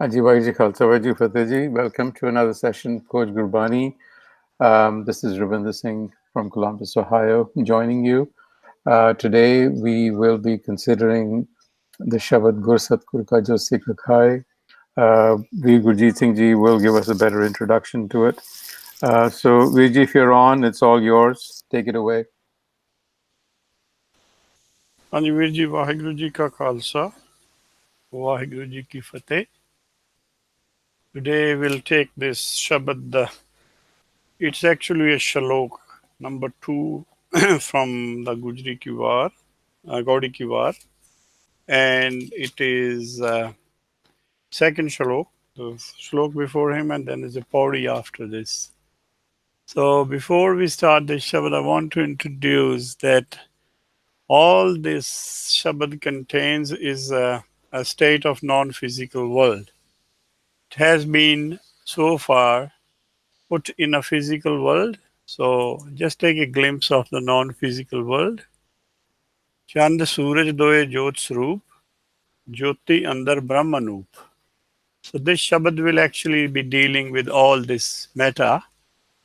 Haji Bhaiji Khalsa Bhaiji Fateh Ji, welcome to another session, Khoj Gurbani. This is Ravinder Singh from Columbus, Ohio, joining you. Today we will be considering the Shabad Gur Satgur Ka Jo Sikh Akhae. Veer Gurjeet Singh Ji will give us a better introduction to it. So Veer Ji, if you're on, it's all yours. Take it away. ਹਾਂਜੀ ਵੀਰ ਜੀ ਵਾਹਿਗੁਰੂ ਜੀ ਕਾ ਖਾਲਸਾ ਵਾਹਿਗੁਰੂ ਜੀ ਕੀ ਫਤਿਹ. Today we'll take this Shabad. It's actually a shalok number 2 from the Gujri Kiwar, Gaudi Kiwar, and it is second shalok, the shalok before him, and then there's a pauri after this. So before we start the Shabad, I want to introduce that all this Shabad contains is a state of non-physical world. It has been so far put in a physical world. So just take a glimpse of the non-physical world. Chand Suraj Doye Jot Swaroop, Jyoti Andar Brahmanoop. So this Shabad will actually be dealing with all this meta.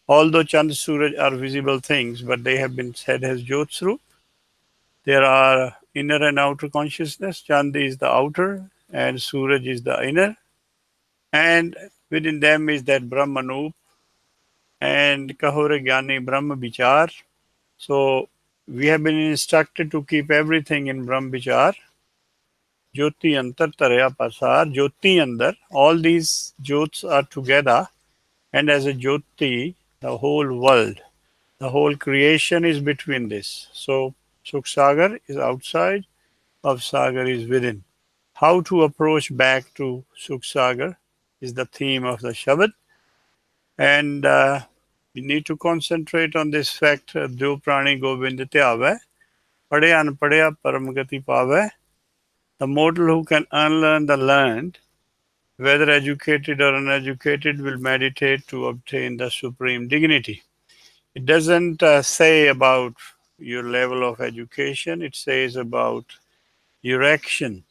Although Chand Suraj are visible things, but they have been said as Jot Swaroop. There are inner and outer consciousness. Chand is the outer and Suraj is the inner. And within them is that Brahmanoop and Kahore Gyani Brahma Vichar. So we have been instructed to keep everything in Brahma Vichar. Jyoti Antar Tarya Pasar, Jyoti Andar. All these Jyots are together, and as a Jyoti, the whole world, the whole creation is between this. So Sukh Sagar is outside, Bhav Sagar is within. How to approach back to Sukh Sagar is the theme of the Shabad. And we need to concentrate on this fact, Jo Prani Gobind Tyave, Pade Anpadya Paramagati Pave. The mortal who can unlearn the learned, whether educated or uneducated, will meditate to obtain the supreme dignity. It doesn't say about your level of education, it says about your action.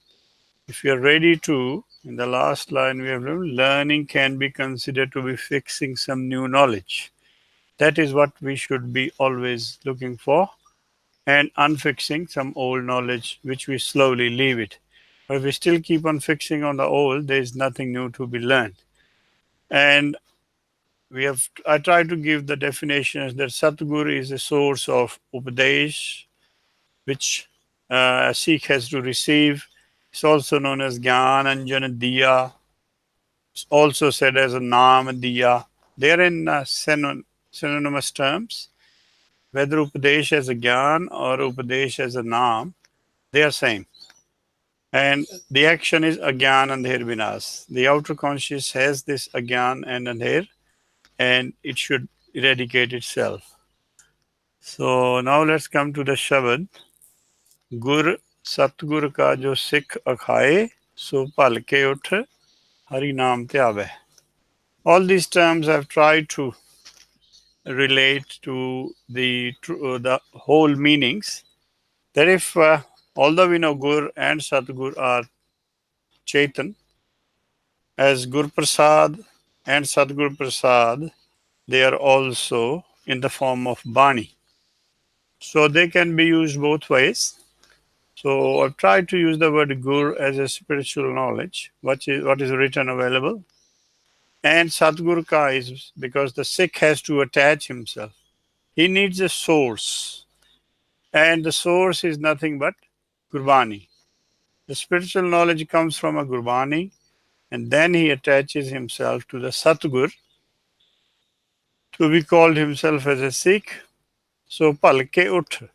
If you're ready to, in the last line we have learned, learning can be considered to be fixing some new knowledge. That is what we should be always looking for, and unfixing some old knowledge which we slowly leave it. But if we still keep on fixing on the old, there is nothing new to be learned. And I try to give the definitions that Satigur is a source of Upadesh, which a Sikh has to receive. It's also known as Gyan Anjan Diya. It's also said as a Naam Diya. They are in synonymous terms. Whether Upadesh as a Gyan or Upadesh as a Naam, they are same. And the action is Agyan Andher Vinas. The outer conscious has this Agyan and Andher, and it should eradicate itself. So now let's come to the Shabad. Gur Satgur Ka Jo Sikh Akhae, So Palke Ut Hari Naam Tyave. All these terms I've tried to relate to the whole meanings. That if, although we know Gur and Satgur are Chaitan, as Gur Prasad and Satgur Prasad, they are also in the form of Bani. So they can be used both ways. So I've tried to use the word Gur as a spiritual knowledge, what is written available. And Satgur Ka is because the Sikh has to attach himself. He needs a source. And the source is nothing but Gurbani. The spiritual knowledge comes from a Gurbani, and then he attaches himself to the Satgur to be called himself as a Sikh. So Palke Ut.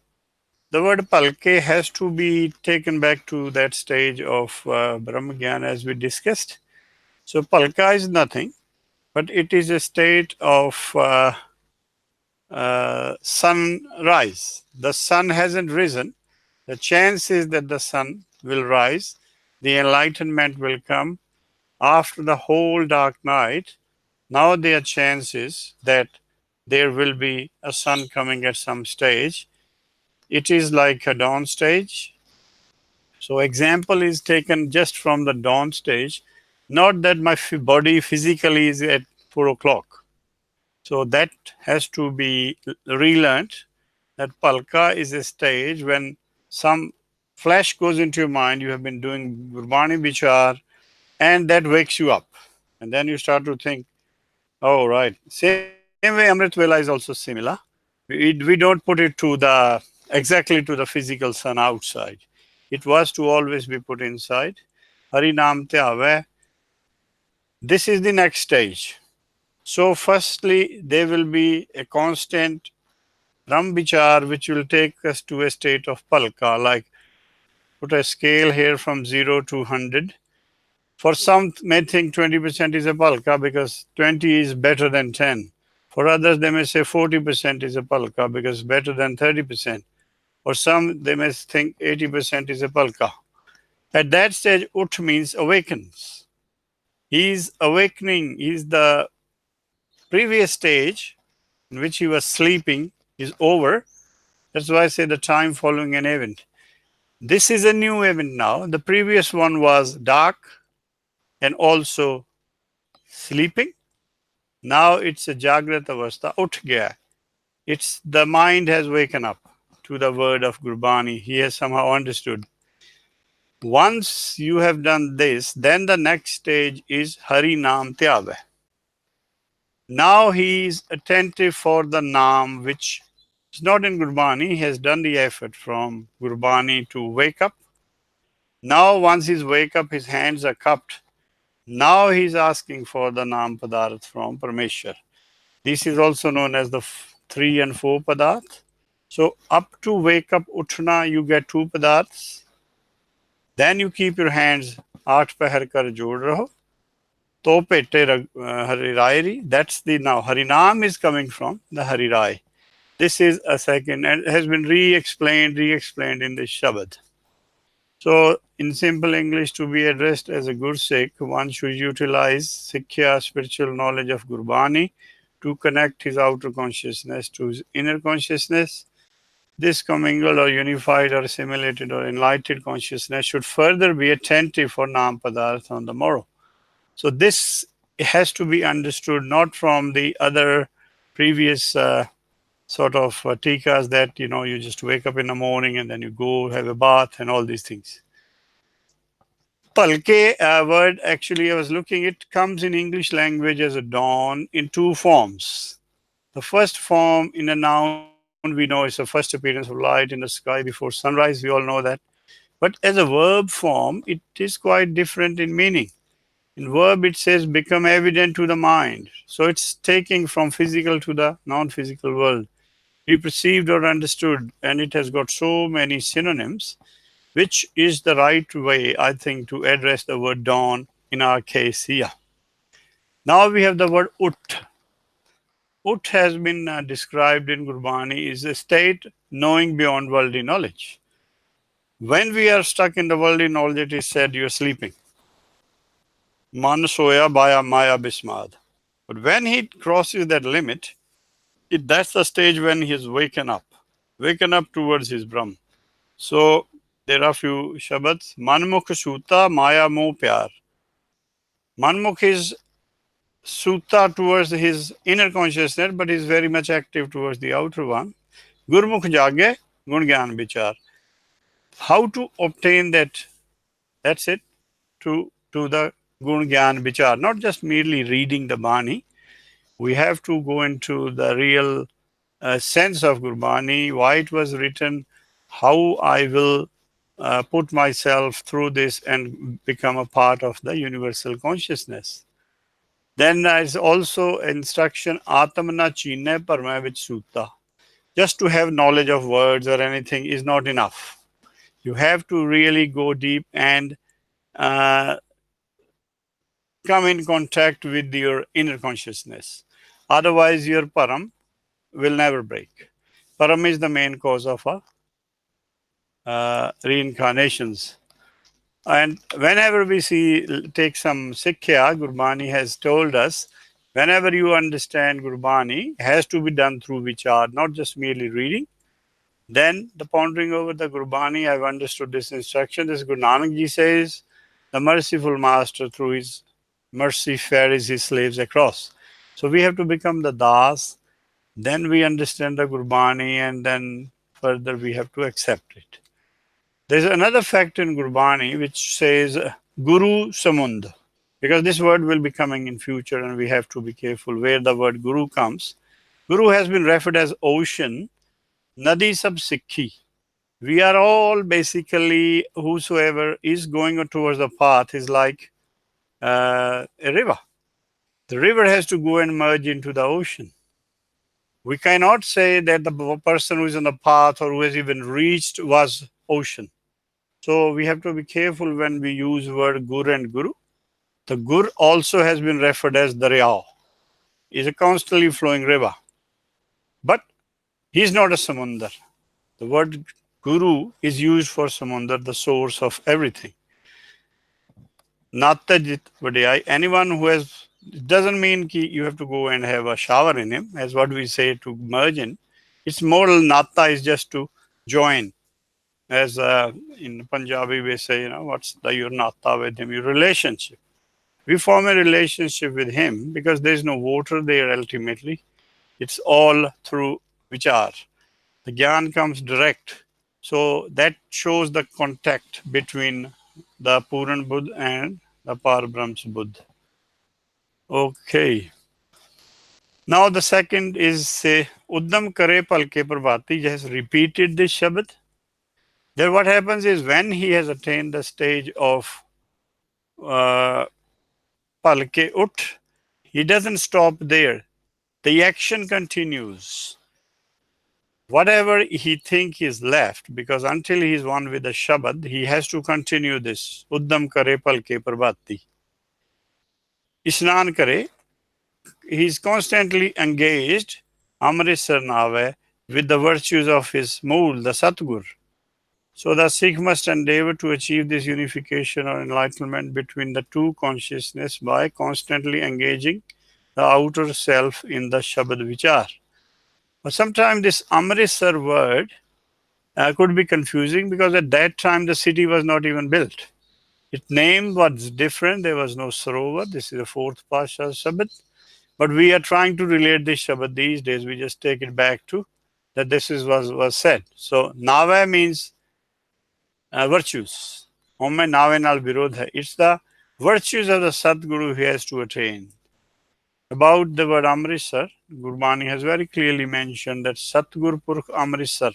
The word Palke has to be taken back to that stage of Brahmagyan as we discussed. So Palka is nothing, but it is a state of sunrise. The sun hasn't risen. The chance is that the sun will rise. The enlightenment will come after the whole dark night. Now there are chances that there will be a sun coming at some stage. It is like a dawn stage. So example is taken just from the dawn stage. Not that my body physically is at 4 o'clock. So that has to be relearned. That palka is a stage when some flash goes into your mind. You have been doing Gurbani Vichar, and that wakes you up. And then you start to think, oh, right. Same way, Amrit Vela is also similar. We don't put it to the exactly to the physical sun outside. It was to always be put inside. Hari Nam Tyave. This is the next stage. So, firstly, there will be a constant Rambichar which will take us to a state of Palka, like put a scale here from 0 to 100. For some may think 20% is a Palka because 20 is better than 10. For others, they may say 40% is a Palka because better than 30%. Or some, they may think 80% is a Palka. At that stage, Ut means awakens. He is awakening. He is the previous stage in which he was sleeping is over. That's why I say the time following an event. This is a new event now. The previous one was dark and also sleeping. Now it's a Jagrat Avastha, Ut Gaya. It's the mind has waken up to the word of Gurbani. He has somehow understood. Once you have done this, then the next stage is Hari Nam Tyave. Now he is attentive for the Naam, which is not in Gurbani. He has done the effort from Gurbani to wake up. Now, once he's wake up, his hands are cupped. Now he's asking for the Naam Padarth from Parmeshwar. This is also known as the 3 and 4 Padarth. So, up to wake up Utna, you get 2 Padarths. Then you keep your hands Aat Pahar Kar Jod Raho. To Pete Hari That's the now. Harinam is coming from the Harirai. This is a second and has been re-explained in the Shabad. So, in simple English, to be addressed as a good Sikh, one should utilize Sikhya, spiritual knowledge of Gurbani, to connect his outer consciousness to his inner consciousness. This commingled or unified or assimilated or enlightened consciousness should further be attentive for Nam Padarth on the morrow. So, this has to be understood not from the other previous sort of tikas that you just wake up in the morning and then you go have a bath and all these things. Palke word actually I was looking, it comes in English language as a dawn in 2 forms. The first form in a noun we know is the first appearance of light in the sky before sunrise, we all know that. But as a verb form, it is quite different in meaning. In verb it says become evident to the mind. So it's taking from physical to the non-physical world. Be perceived or understood, and it has got so many synonyms, which is the right way, I think, to address the word dawn in our case here. Now we have the word ut. Ut has been described in Gurbani is a state knowing beyond worldly knowledge. When we are stuck in the worldly knowledge, it is said you are sleeping. Man soya baya maya bismad. But when he crosses that limit, that's the stage when he is waken up towards his Brahm. So there are few shabads. Manmukh suta maya mo pyar. Manmukh is suta towards his inner consciousness, but is very much active towards the outer one. Gurmukh jage gun gyan vichar. How to obtain that? That's it. To the gun gyan vichar, not just merely reading the Bani. We have to go into the real sense of Gurbani, why it was written, how I will put myself through this and become a part of the universal consciousness. Then there is also instruction, Atmana Chine Parmay with Sutta. Just to have knowledge of words or anything is not enough. You have to really go deep and come in contact with your inner consciousness. Otherwise, your param will never break. Param is the main cause of reincarnations. And whenever we take some Sikhya, Gurbani has told us, whenever you understand Gurbani, has to be done through vichar, not just merely reading. Then the pondering over the Gurbani, I've understood this instruction. This Guru Nanak Ji says, the merciful master through his mercy ferries his slaves across. So we have to become the das, then we understand the Gurbani, and then further we have to accept it. There's another fact in Gurbani which says Guru Samund, because this word will be coming in future and we have to be careful where the word Guru comes. Guru has been referred as ocean, Nadi sab Sikhi. We are all basically, whosoever is going towards the path is like a river. The river has to go and merge into the ocean. We cannot say that the person who is on the path or who has even reached was ocean. So we have to be careful when we use word gur and guru. The gur also has been referred as darya, is a constantly flowing river. But he is not a samundar. The word guru is used for samundar, the source of everything. Natajit vadiyai, anyone who has, it doesn't mean ki you have to go and have a shower in him, as what we say to merge in. It's more nata is just to join. As in Punjabi we say, what's your nata with him, your relationship. We form a relationship with him because there is no water there ultimately. It's all through vichar. The gyan comes direct. So that shows the contact between the Puran Buddha and the Parbrahm's Buddha. Okay. Now the second is say Uddam Kare Palke Prabhati. He has repeated this Shabad. Then what happens is when he has attained the stage of Palke Ut, he doesn't stop there. The action continues. Whatever he think is left, because until he is one with the Shabad, he has to continue this. Uddam Kare Palke Prabhati. Isnan Kare. He is constantly engaged, Amritsar Nave, with the virtues of his Mool, the Satigur. So the Sikh must endeavor to achieve this unification or enlightenment between the two consciousness by constantly engaging the outer self in the Shabad Vichar. But sometimes this Amritsar word could be confusing because at that time the city was not even built. Its name was different. There was no Sarovar. This is the fourth Pasha Shabad. But we are trying to relate this Shabad these days. We just take it back to that this is was said. So Nava means virtues. It's the virtues of the Sadguru he has to attain. About the word Amritsar, Gurbani has very clearly mentioned that Satgur Purkh Amritsar.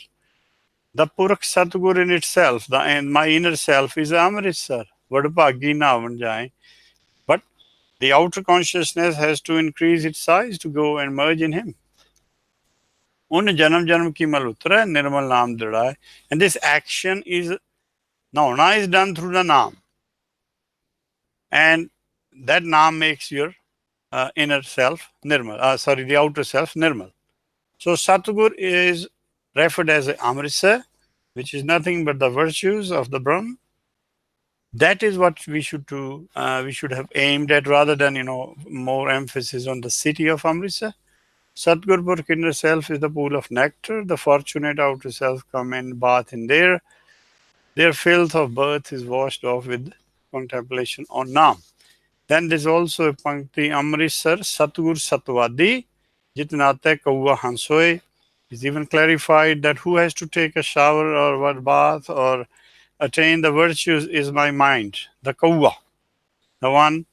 The Purkh Satgur in itself, my inner self is Amritsar. Vadbhagi navan jaye. But the outer consciousness has to increase its size to go and merge in him. Un janam janam ki malutra nirmal naam dada. And this action is Nauna is done through the Naam. And that Naam makes your inner self Nirmal. The outer self Nirmal. So Satgur is referred as Amritsar, which is nothing but the virtues of the Brahm. That is what we should do. We should have aimed at rather than, more emphasis on the city of Amritsar. Satgur Purkh inner self is the pool of nectar. The fortunate outer self come and bath in there. Their filth of birth is washed off with contemplation on Naam. Then there's also a Pankti Amritsar Satgur Satvadi Jitnate Kauva Hansoe. It's even clarified that who has to take a shower or what bath or attain the virtues is my mind, the Kauva, the one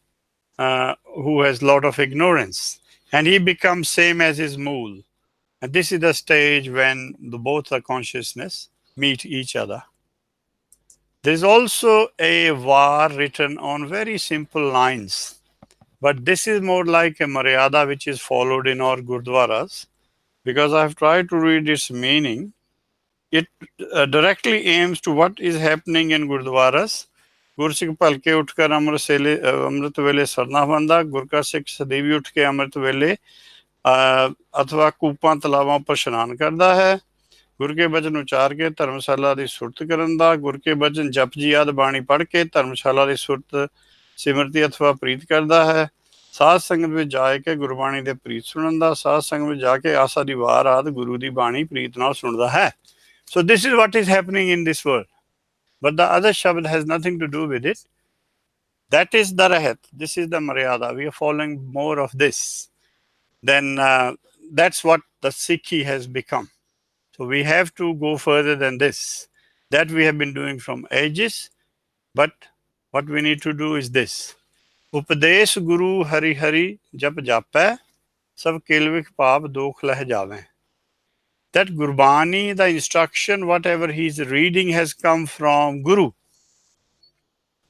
who has lot of ignorance. And he becomes same as his Mool. And this is the stage when both the consciousness meet each other. There is also a var written on very simple lines, but this is more like a Maryada which is followed in our Gurdwaras, because I've tried to read its meaning. It directly aims to what is happening in Gurdwaras. Gursikh palke utkar amrit vele sarna banda, Gurka Sikh sadevi utke amrit vele अथवा कूपां तलावां पर शनान करदा है गुर के बचन उचार के धर्मशाला की सुरत करन दा गुर के बचन जप जी आदि बाणी पढ़ के धर्मशाला की सुरत सिमरती अथवा प्रीत करदा है साध संगत में जाके गुरबाणी दे प्रीत सुनन दा साध संगत में जाके आसा दी वार आदि गुरु दी बाणी प्रीत नाल सुनदा है. So this is what is happening in this world, but the other shabad has nothing to do with it. That is the rahat. This is the maryada. We are following more of this. Then that's what the Sikhi has become. So we have to go further than this. That we have been doing from ages. But what we need to do is this. Upadesh Guru Hari Hari Jap Japai Sab Kelvik Paap Dokh Leh Jave. That Gurbani, the instruction, whatever he's reading has come from Guru,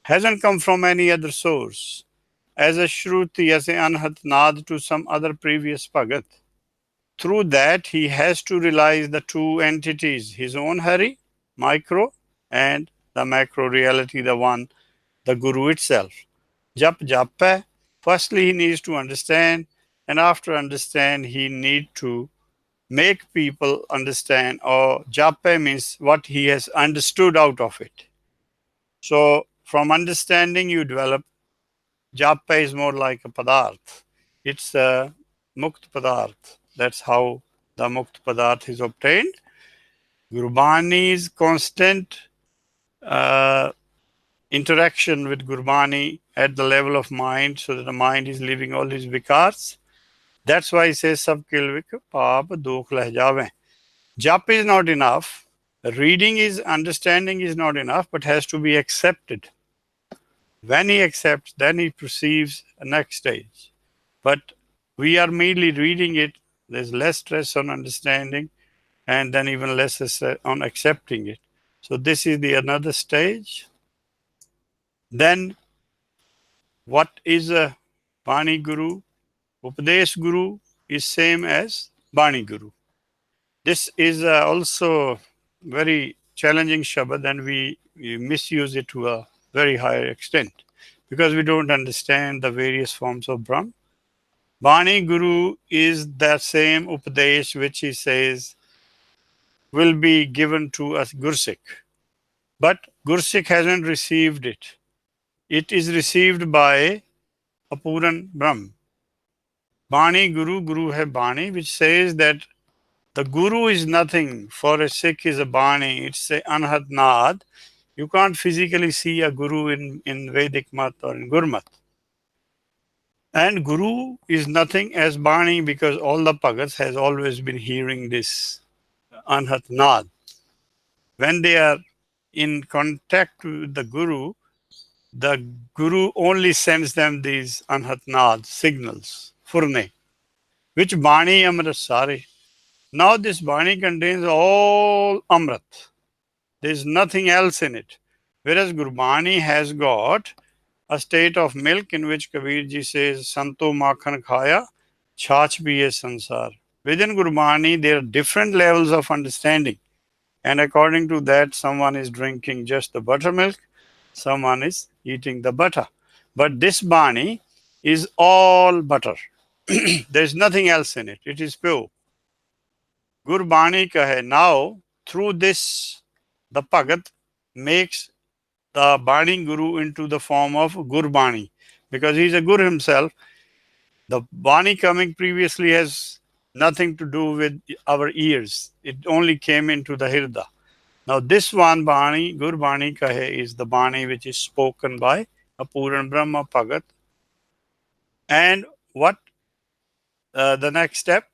hasn't come from any other source. As a Shruti, as a Anhat Nad to some other previous Bhagat. Through that, he has to realize the two entities, his own Hari, micro, and the macro reality, the one, the Guru itself. Jap Jappa, firstly he needs to understand, and after understand, he need to make people understand, or Jappa means what he has understood out of it. So from understanding you develop, Jappa is more like a padarth. It's a mukt padarth. That's how the mukt padarth is obtained. Gurbani's constant interaction with Gurbani at the level of mind, so that the mind is leaving all his vikars. That's why he says, Sab kilvik paap dokh leh jave. Jap is not enough. Reading is, understanding is not enough, but has to be accepted. When he accepts, then he perceives a next stage. But we are merely reading it. There's less stress on understanding, and then even less stress on accepting it. So this is the another stage. Then what is a Bani Guru? Upadesh Guru is same as Bani Guru. This is also very challenging Shabad, and we misuse it to a very high extent because we don't understand the various forms of Brahm. Bani Guru is the same Upadesh which he says will be given to us Gursik. But Gursik hasn't received it. It is received by Apuran Brahm. Bani Guru, Guru hai Bani, which says that the Guru is nothing. For a Sikh is a Bani. It's a Anhat Nad. You can't physically see a Guru in Vedic Mat or in Gurmat. And Guru is nothing as Bani because all the Bhagats has always been hearing this Anhat Nad. When they are in contact with the Guru only sends them these Anhat Nad signals, Furne, which Bani Amrit Sare. Now this Bani contains all Amrit. There is nothing else in it. Whereas Gurbani has got a state of milk in which Kabir ji says, Santo Makhan Khaya, Chach bhi hai sansar. Within Gurbani, there are different levels of understanding. And according to that, someone is drinking just the buttermilk, someone is eating the butter. But this Bani is all butter. There is nothing else in it. It is pure. Gurbani kahe. Now, through this, the Bhagat makes the Bani Guru into the form of Gurbani because he is a Guru himself. The Bani coming previously has nothing to do with our ears. It only came into the Hirda. Now this one Bani, Gurbani kahe, is the Bani which is spoken by Apuran Brahma Bhagat. And what the next step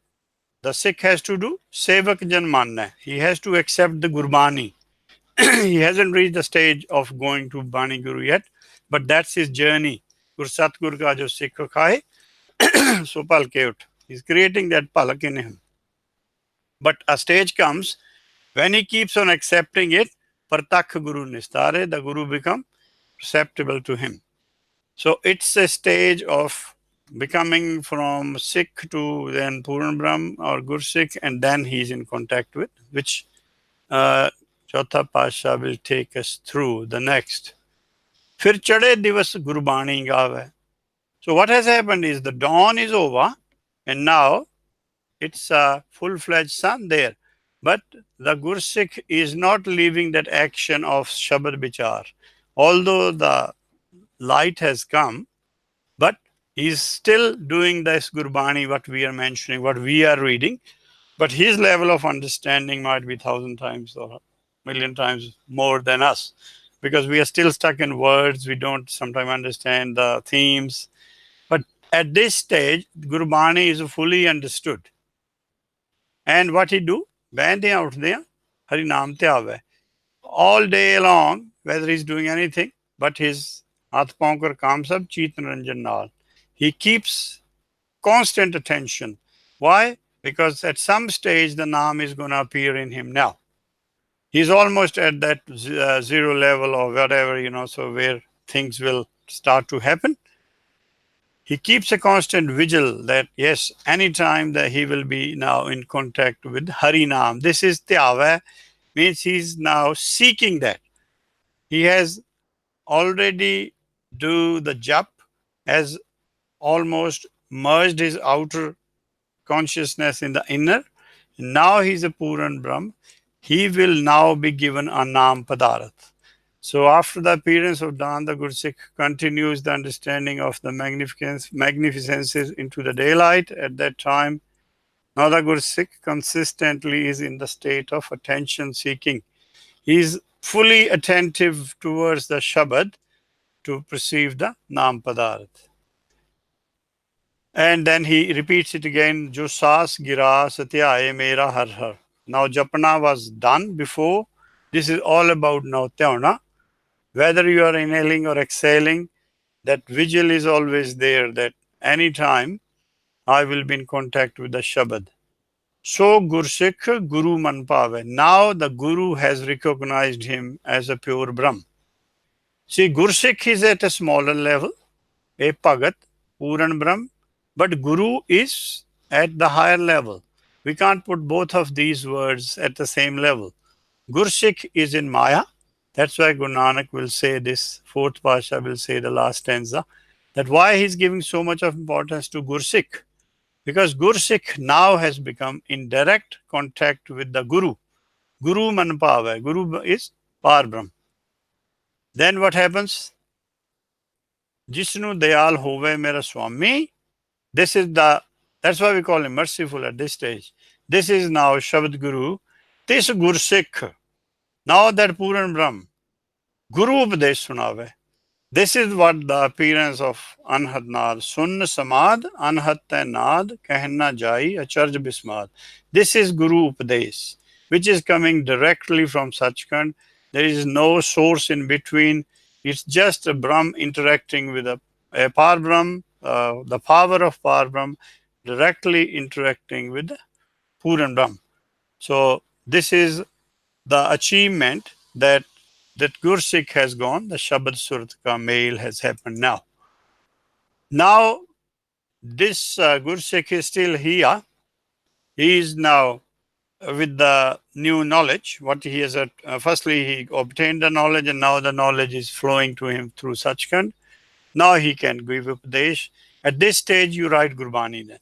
the Sikh has to do? Sevak Jan Manna. He has to accept the Gurbani. He hasn't reached the stage of going to Bani Guru yet, but that's his journey. Gur Satgur ka jo Sikh akhae, so palke ut. He's creating that palak in him. But a stage comes when he keeps on accepting it, Partakh Guru Nistare, the Guru become perceptible to him. So it's a stage of becoming from Sikh to then Puran Brahm or Gur Sikh, and then he's in contact with, which Chautha Pasha will take us through the next. Fir chade divas Gurbani gaave. So what has happened is the dawn is over, and now it's a full-fledged sun there. But the Gursikh is not leaving that action of Shabad Bichar. Although the light has come, but he's still doing this Gurbani, what we are mentioning, what we are reading. But his level of understanding might be 1,000 times or 1,000,000 times more than us. because we are still stuck in words. We don't sometimes understand the themes. But at this stage, Gurbani is fully understood. And what he do? Bande out there, Hari Naam te aave. All day long, whether he's doing anything, but his Hath Pankar comes up, Cheet Naranjan Naal. He keeps constant attention. Why? Because at some stage the Naam is going to appear in him now. He's almost at that zero level or whatever, so where things will start to happen. He keeps a constant vigil that, yes, anytime that he will be now in contact with Harinam. This is Tyava, means he's now seeking that. He has already do the jap, has almost merged his outer consciousness in the inner. Now he's a Puran Brahm. He will now be given a Naam Padarat. So after the appearance of dawn, the Gursikh continues the understanding of the magnificences into the daylight. At that time, now the Gursikh consistently is in the state of attention seeking. He is fully attentive towards the Shabad to perceive the Naam Padarat. And then he repeats it again, Jo Saas Gira Satyaye Mera Har Har. Now Japana was done before. This is all about now Tyona. Whether you are inhaling or exhaling, that vigil is always there, that anytime I will be in contact with the Shabad. So Gursikh Guru Man Pave. Now the Guru has recognized him as a pure Brahm. See, Gursikh is at a smaller level, a Pagat, Puran Brahm, but Guru is at the higher level. We can't put both of these words at the same level. Gursikh is in Maya. That's why Guru Nanak will say this, fourth Pasha will say the last stanza, that why he's giving so much of importance to Gursikh. Because Gursikh now has become in direct contact with the Guru. Guru Manpava. Guru is Parbrahm. Then what happens? Jisnu Dayal Hove Mera Swami. That's why we call him merciful at this stage. This is now Shabad Guru. This Gursikh. Now that Puran Brahm. Guru Upadesh Sunave. This is what the appearance of Anhat Naad. Sun Samad, Anhat Naad, Kahna Jai, Acharj Bismad. This is Guru Upadesh, which is coming directly from Sachkhand. There is no source in between. It's just a Brahm interacting with a Par Brahm, the power of Par Brahm, directly interacting with the Puran Brahm. So this is the achievement that Gursikh has gone, the Shabad Surat Ka Mail has happened now. Now, this Gursikh is still here. He is now with the new knowledge. What he has, firstly, he obtained the knowledge, and now the knowledge is flowing to him through Sachkhand. Now he can give Upadesh. At this stage, you write Gurbani then.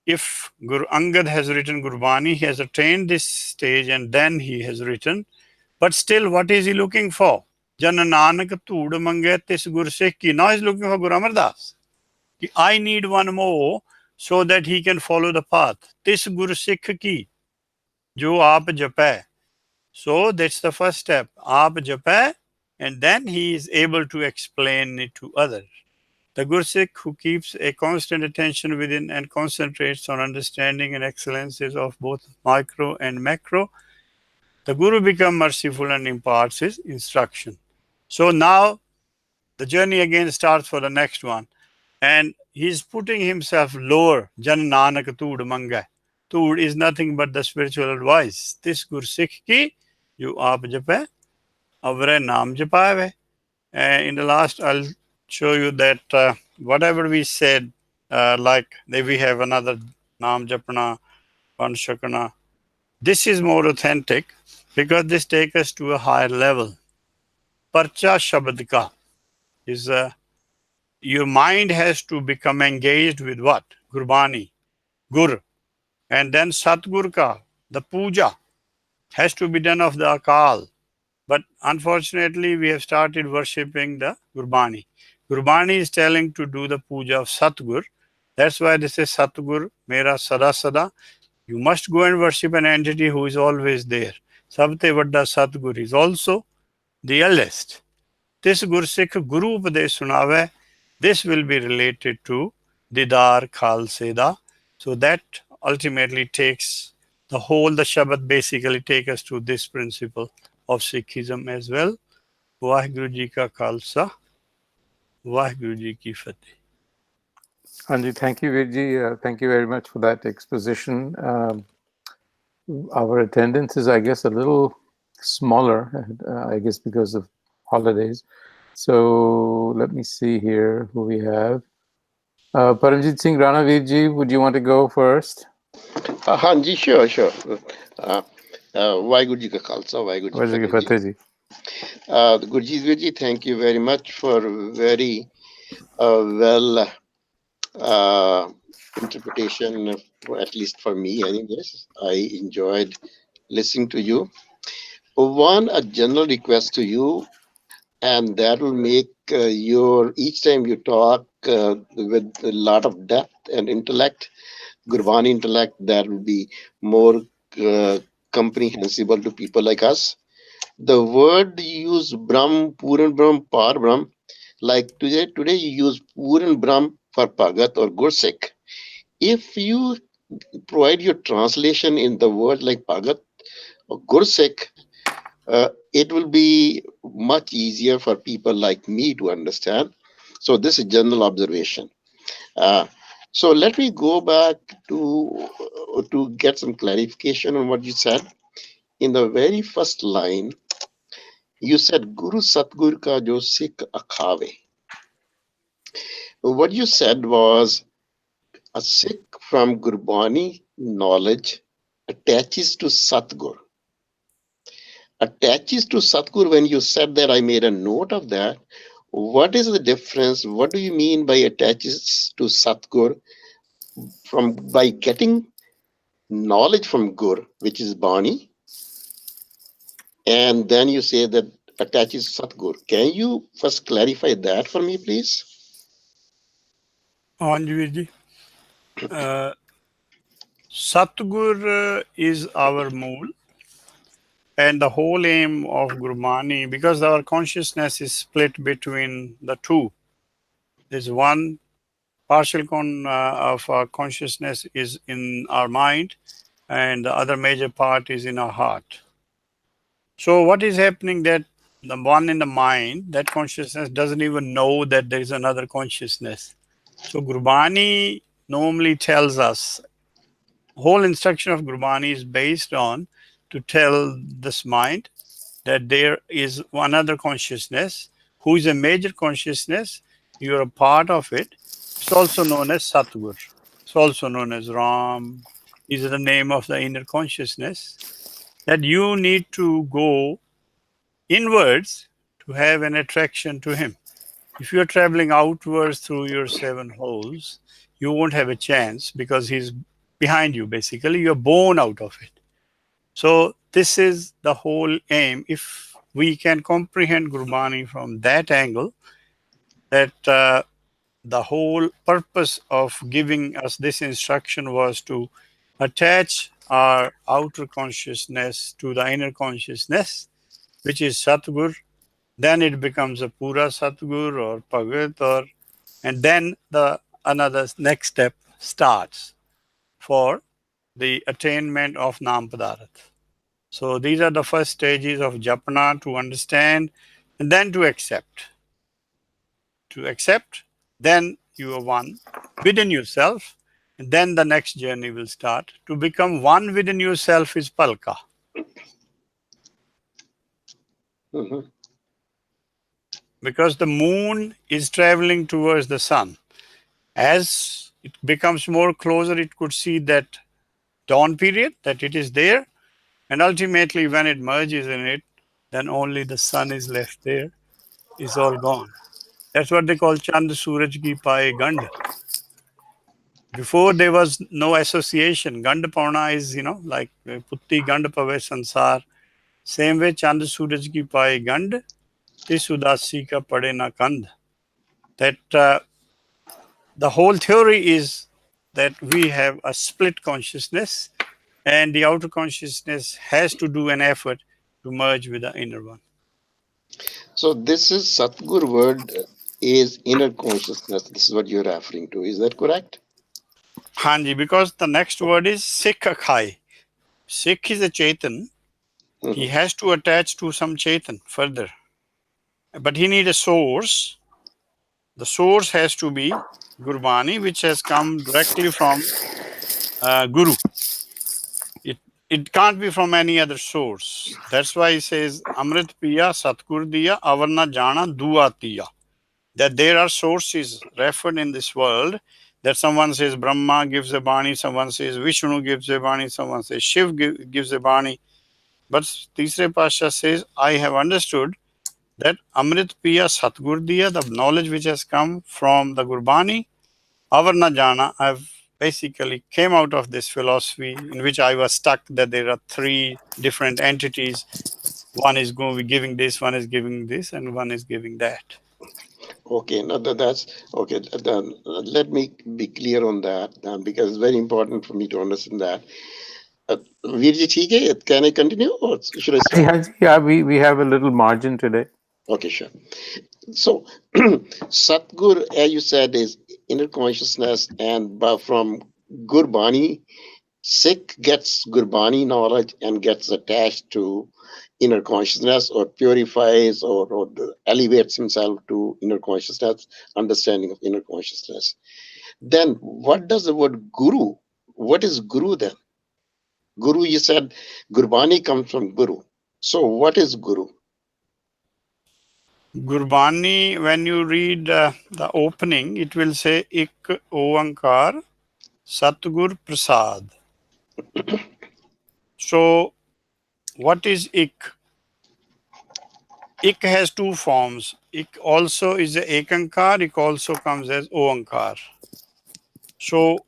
If Guru Angad has written Gurbani, he has attained this stage and then he has written. But still, what is he looking for? Jan Nanak Tood Manget Tis Gursikh ki. Now he's looking for Guru Amar Das. I need one more so that he can follow the path. Tis Gursikh ki. Jo aap japay. So that's the first step. Aap japay, and then he is able to explain it to others. The Gursikh who keeps a constant attention within and concentrates on understanding and excellences of both micro and macro, the Guru becomes merciful and imparts his instruction. So now the journey again starts for the next one. And he's putting himself lower. Jan Nanak Tood Manga. Tood is nothing but the spiritual advice. This Gursikh ki, you aap jape, avre naam japave. In the last, I'll show you that whatever we said, like we have another naam japana, vanshakana. This is more authentic because this takes us to a higher level. Parcha Shabad ka is your mind has to become engaged with what? Gurbani, Gur. And then Satgur ka, the puja, has to be done of the Akal. But unfortunately, we have started worshipping the Gurbani. Gurbani is telling to do the puja of Satgur. That's why this is Satgur, Mera Sada Sada. You must go and worship an entity who is always there. Sabte Vadda Satgur is also the eldest. This Gursikh Guru Upadesh Sunave, this will be related to Didar Khalseda. So that ultimately takes the Shabad basically take us to this principle of Sikhism as well. Vaheguru Ji Ka Khalsa, Vaheguru Ji Ki Fateh. Anji, thank you, Virji. Thank you very much for that exposition. Our attendance is, I guess, a little smaller, I guess, because of holidays. So let me see here who we have. Paramjit Singh Rana Virji, would you want to go first? Hanji, sure. Vaheguru Ji Ka Khalsa, Vaheguru Ji Ki Fateh. Guruji Virji, thank you very much for very well interpretation, at least for me anyways. I enjoyed listening to you. A general request to you, and that will make each time you talk with a lot of depth and intellect, Gurbani intellect, that will be more comprehensible to people like us. The word you use, Brahm, Puran Brahm, Par Brahm, like today you use Puran Brahm for Bhagat or Gursikh. If you provide your translation in the word like Bhagat or Gursikh, it will be much easier for people like me to understand. So this is general observation. So let me go back to get some clarification on what you said. In the very first line, you said Guru Satgur ka jo Sikh akhae. What you said was a Sikh from Gurbani knowledge attaches to Satgur. Attaches to Satgur, when you said that, I made a note of that. What is the difference? What do you mean by attaches to Satgur? By getting knowledge from Gur, which is Bani, and then you say that attaches Satgur. Can you first clarify that for me, please? Hanji Virji. Satgur is our mool, and the whole aim of Gurbani, because our consciousness is split between the two. There's one partial of our consciousness is in our mind, and the other major part is in our heart. So what is happening that the one in the mind, that consciousness doesn't even know that there is another consciousness. So Gurbani normally tells us, whole instruction of Gurbani is based on to tell this mind that there is another consciousness who is a major consciousness. You are a part of it. It's also known as Satgur. It's also known as Ram. These are the name of the inner consciousness. That you need to go inwards to have an attraction to him. If you're traveling outwards through your seven holes, you won't have a chance because he's behind you, basically. You're born out of it. So this is the whole aim. If we can comprehend Gurbani from that angle, that the whole purpose of giving us this instruction was to attach our outer consciousness to the inner consciousness, which is Satgur. Then it becomes a Pura Satgur or Bhagat, and then another next step starts for the attainment of Nam Padarat. So these are the first stages of Japana, to understand and then to accept. To accept, then you are one within yourself, and then the next journey will start. To become one within yourself is Palka. Mm-hmm. Because the moon is traveling towards the sun. As it becomes more closer, it could see that dawn period, that it is there. And ultimately, when it merges in it, then only the sun is left there. It's all gone. That's what they call Chand Suraj ki Pai Gand. Before there was no association. Gand Pauna is, like Putti Gand Pave Sansar. Same way Chand Suraj ki Pai Gand, Tis Udasi ka Pade na Kand. That the whole theory is that we have a split consciousness, and the outer consciousness has to do an effort to merge with the inner one. So this is Satgur word is inner consciousness. This is what you're referring to. Is that correct? Hanji, because the next word is Sikh akhae. Sikh is a Chaitan. He Mhm. has to attach to some Chaitan further. But he needs a source. The source has to be Gurbani, which has come directly from Guru. It can't be from any other source. That's why he says, Amrit Piya Satgur Diya Avarna Jana Duatiya. That there are sources referred in this world, that someone says Brahma gives a Bani, someone says Vishnu gives a Bani, someone says Shiv gives a Bani. But Tisre Pasha says, I have understood that Amrit Piya Satgur Diya, the knowledge which has come from the Gurbani, Avarna Jana, I've basically came out of this philosophy in which I was stuck, that there are three different entities. One is going to be giving this, one is giving this, and one is giving that. Okay, no, that's okay. Then let me be clear on that because it's very important for me to understand that. Virji, theek hai? Can I continue or should I stop? Yeah, we have a little margin today. Okay, sure. So, Satgur, as you said, is inner consciousness, and from Gurbani, Sikh gets Gurbani knowledge and gets attached to inner consciousness, or purifies, or elevates himself to inner consciousness, understanding of inner consciousness. Then, what does the word Guru? What is Guru then? Guru, you said Gurbani comes from Guru. So, what is Guru? Gurbani, when you read the opening, it will say Ik Oankar Satgur Prasad. So, what is Ik? Ik has two forms. Ik also is a Ekankar, Ik also comes as Oankar. So,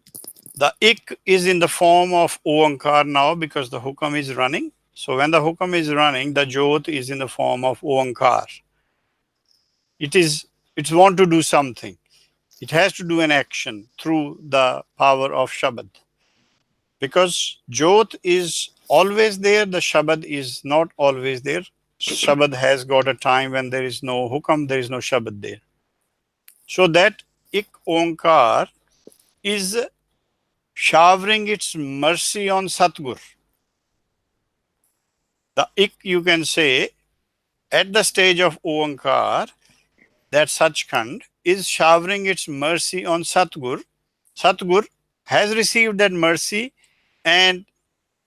the Ik is in the form of Oankar now because the hukam is running. So, when the hukam is running, the Jot is in the form of Oankar. It's want to do something. It has to do an action through the power of Shabad. Because Jot is always there, the Shabad is not always there. Shabad has got a time when there is no hukam, there is no Shabad there. So that Ik Onkar is showering its mercy on Satgur. The Ik, you can say, at the stage of Onkar, that Sachkhand is showering its mercy on Satgur. Satgur has received that mercy, and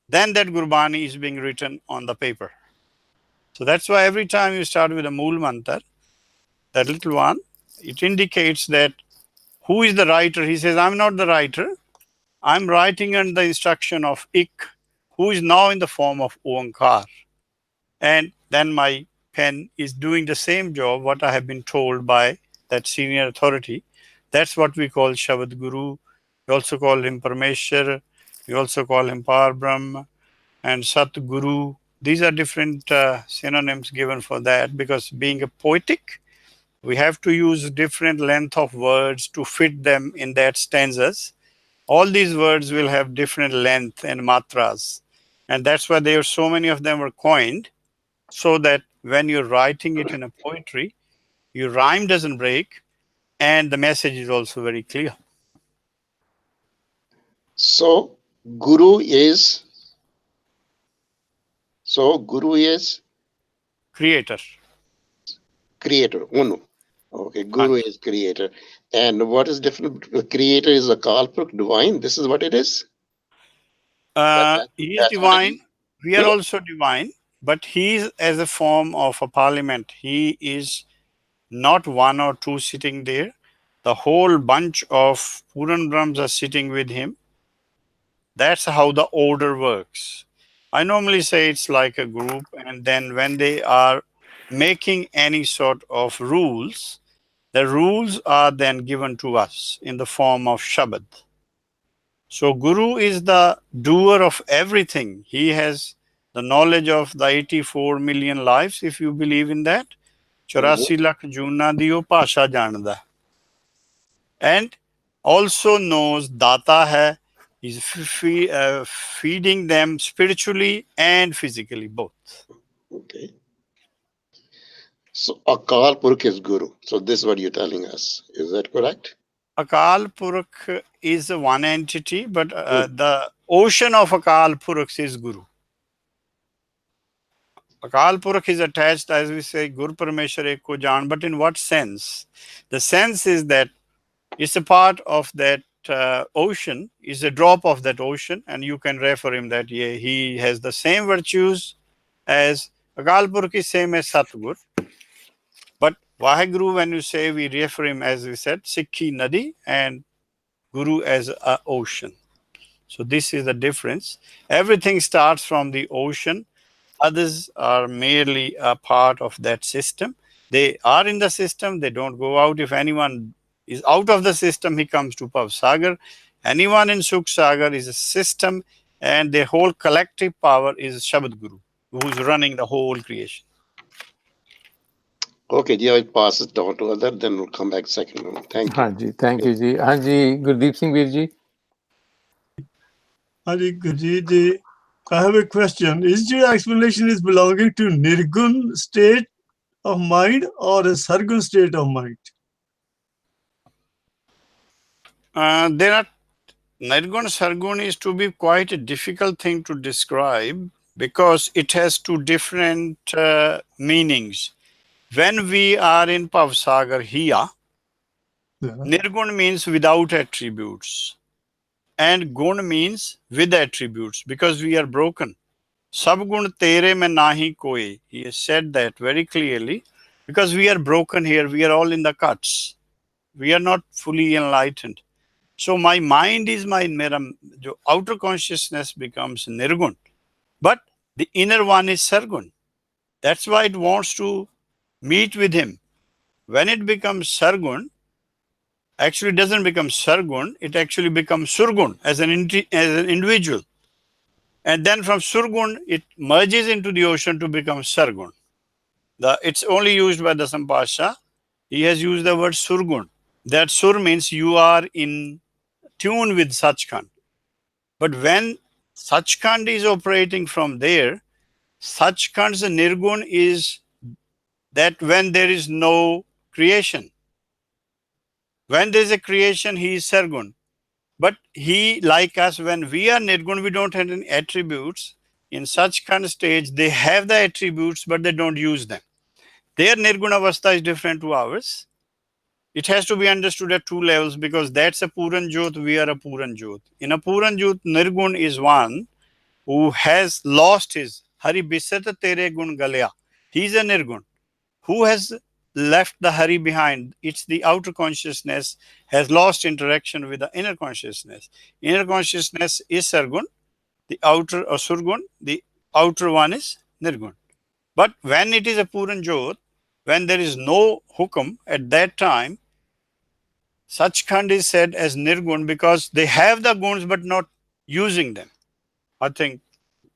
then that Gurbani is being written on the paper. So that's why every time you start with a Mool Mantar, that little one, it indicates that who is the writer. He says, I'm not the writer. I'm writing under the instruction of Ik, who is now in the form of Oankar. And then my pen is doing the same job, what I have been told by that senior authority. That's what we call Shabad Guru. We also call him Parmeshwar. We also call him Par Brahm and Sat Guru. These are different synonyms given for that, because being a poetic, we have to use different length of words to fit them in that stanzas. All these words will have different length and matras. And that's why there are so many of them were coined, so that when you're writing it in a poetry, your rhyme doesn't break and the message is also very clear. So, Guru is Creator. creator. Unu. Okay, Guru is creator. And what is different? Creator is a Kalpurk, divine. This is what it is. He is That's what it divine. is. We are also divine, but he is as a form of a parliament. He is not one or two sitting there. The whole bunch of Puran Brahms are sitting with him. That's how the order works. I normally say it's like a group, and then when they are making any sort of rules, the rules are then given to us in the form of Shabad. So Guru is the doer of everything. He has the knowledge of the 84 million lives, if you believe in that. 84 lakh juna diyo pasha janda. And also knows Data hai. He's feeding them spiritually and physically, both. Okay. So Akal Purkh is Guru. So this is what you're telling us. Is that correct? Akal Purkh is one entity, but the ocean of Akal Purkh is Guru. Akal Purkh is attached, as we say, Gur Parameshwar Ek Ko Jaan, but in what sense? The sense is that it's a part of that ocean, is a drop of that ocean, and you can refer him that he has the same virtues as Akal Purkh is same as Satigur. But Vaheguru, when you say, we refer him, as we said, Sikhi Nadi and Guru as an ocean. So this is the difference. Everything starts from the ocean. Others are merely a part of that system. They are in the system. They don't go out. If anyone is out of the system, he comes to Pav Sagar. Anyone in Sukh Sagar is a system, and their whole collective power is Shabad Guru, who's running the whole creation. Okay, yeah, it passes down to other, then we'll come back second one. Thank you. Hanji, thank you, ji. Hanji, Gurdeep Singh Veer ji. Hanji, Gurjeet ji, I have a question. Is your explanation is belonging to Nirgun state of mind or a Sargun state of mind? There are Nirgun Sargun is to be quite a difficult thing to describe because it has two different meanings. When we are in Pavsagar Hiya, Nirgun means without attributes, and Gun means with attributes, because we are broken. Sab gun tere mein nahi koi. He has said that very clearly, because we are broken here. We are all in the cuts. We are not fully enlightened. So my mind is mera outer consciousness becomes Nirgun, but the inner one is Sargun. That's why it wants to meet with him. When it becomes Sargun, actually doesn't become Sargun, it actually becomes Surgun as an individual. And then from Surgun, it merges into the ocean to become Sargun. It's only used by the Sampasha. He has used the word Surgun. That Sur means you are in tune with Sachkhand. But when Sachkhand is operating from there, Sachkhand's Nirgun is that when there is no creation. When there is a creation, he is Sargun. But he, like us, when we are Nirgun, we don't have any attributes. In such kind of stage, they have the attributes, but they don't use them. Their Nirgun Avastha is different to ours. It has to be understood at two levels because that's a Puran Jyot, we are a Puran Jyot. In a Puran Jyot, Nirgun is one who has lost his Hari Bisat Tere Gun Galya. He's a Nirgun. Who has left the Hari behind? It's the outer consciousness has lost interaction with the inner consciousness. Inner consciousness is Sargun, the outer or Surgun, the outer one is Nirgun. But when it is a Puran Jyot, when there is no Hukum at that time, Sachkhand is said as Nirgun because they have the guns but not using them. I think,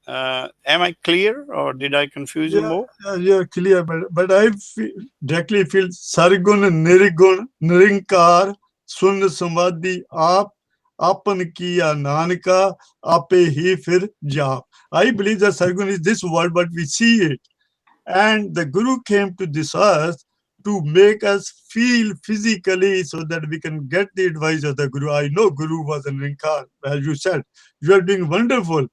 am I clear or did I confuse you more? You're clear, but I directly feel Sargun, Nirgun, Nirinkar, Sun Samadhi, Apan Kiya Nanaka, Ape Hi Fir Jap. I believe that Sargun is this word, but we see it. And the Guru came to this earth to make us feel physically so that we can get the advice of the Guru. I know Guru was an Nirinkar, as you said. You are doing wonderful.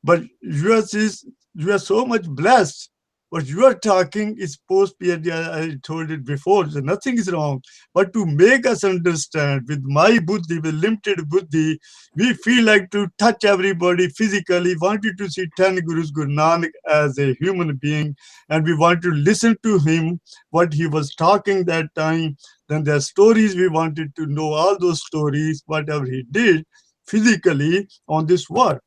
But you are so much blessed. What you are talking is post-PhD, I told it before, so nothing is wrong. But to make us understand, with my buddhi, with limited buddhi, we feel like to touch everybody physically, wanted to see 10 Gurus, Guru Nanak as a human being, and we want to listen to him, what he was talking that time. Then there are stories, we wanted to know all those stories, whatever he did physically on this world.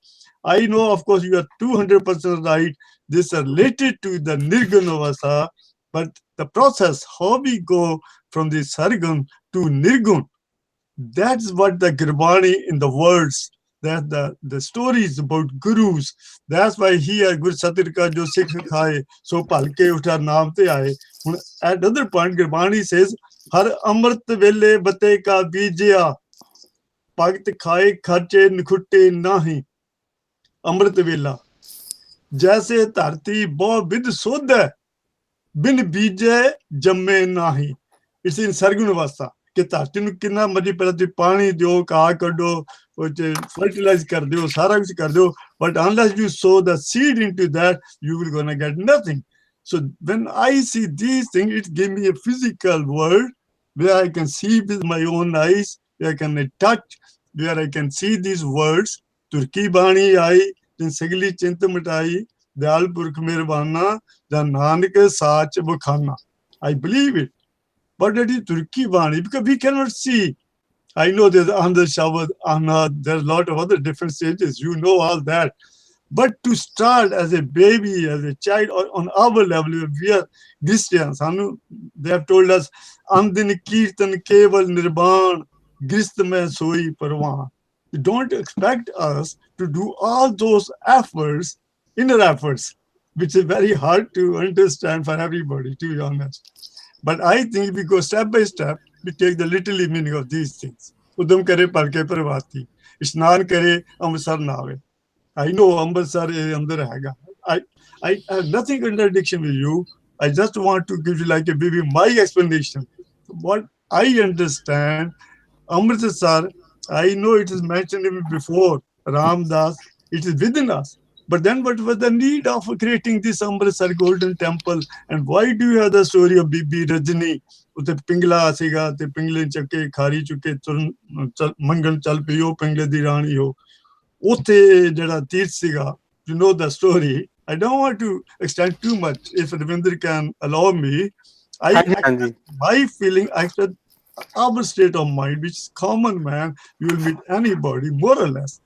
I know, of course, you are 200% right. This is related to the Nirgun Avastha, but the process, how we go from the Sargun to Nirgun, that's what the Gurbani in the words, that the stories about gurus, that's why here Gur Satir ka jo Sikh akhae, so palke utha naam te aaye. At another point, Gurbani says, Har amrit vele bate ka bijya, Bhagt khae kharche nikhutte nahi. Amrit Vela. जैसे धरती बहुत विध शुद्ध है bin bije jamme nahi. It's in Sargun Vasa. कि धरती ਨੂੰ ਕਿੰਨਾ ਮਰਜ਼ੀ ਪਹਿਲਾਂ ਤੁਸੀਂ ਪਾਣੀ ਦਿਓ, ਘਾਹ ਕੱਢੋ, ਉਹ ਚ fertilize ਕਰ ਦਿਓ, ਸਾਰਾ ਕੁਝ ਕਰ ਦਿਓ, but unless you sow the seed into that, you will gonna get nothing. So when I see these things, it gives me a physical world where I can see with my own eyes, where I can touch, where I can see these words. Turki bani ai, then sagli chint mitai, Dal Purkh Mirvana, the Nanak Sach Bukhana. I believe it. But it is Turki Bani because we cannot see. I know there's Andhra Shabad, there's a lot of other different stages. You know all that. But to start as a baby, as a child, or on our level, we are Christians. They have told us, Andin Kirtan Keval Nirban, Grist mein soi parwan. You don't expect us to do all those efforts, inner efforts, which is very hard to understand for everybody, to be honest. But I think if we go step by step, we take the literally meaning of these things. Udam kare palke parvati. Isnan kare amsar naave. I know Amritsar andar haiga. I have nothing contradiction with you. I just want to give you like a baby my explanation. What I understand, Amritsar, I know it is mentioned even before, Ramdas, it is within us. But then what was the need of creating this Amritsar Golden Temple? And why do you have the story of Bibi Rajni? Utte Pingla asiga, te Pingle chakke, khari chuke, mangan chal piyo, Pingle di rani ho. Utte jada tirth siga, you know the story. I don't want to extend too much. If Ravinder can allow me, my feeling, I said, our state of mind, which is common man, you will meet anybody, more or less.